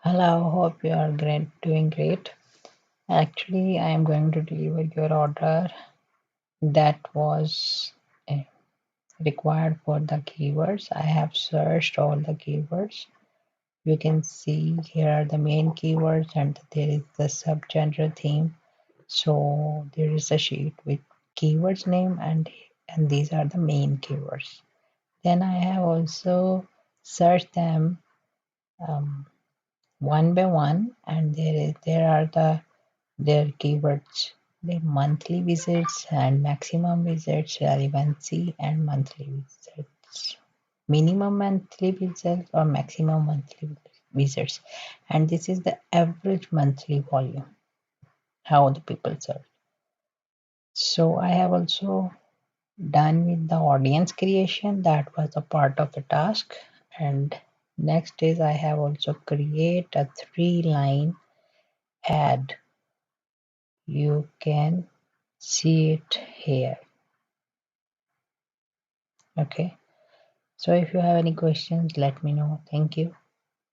Hello, hope you are great, doing great. Actually, I am going to deliver your order that was uh, required for the keywords. I have searched all the keywords. You can see here are the main keywords and there is the subgenre theme. So there is a sheet with keywords name and these are the main keywords. Then I have also searched them um, one by one and there are their keywords, the monthly visits and maximum visits, relevancy and monthly visits, minimum monthly visits or maximum monthly visits, and this is the average monthly volume, how the people search. So I have also done with the audience creation, that was a part of the task. And next is I have also create a 3-line ad. You can see it here. Okay, so if you have any questions, let me know. Thank you.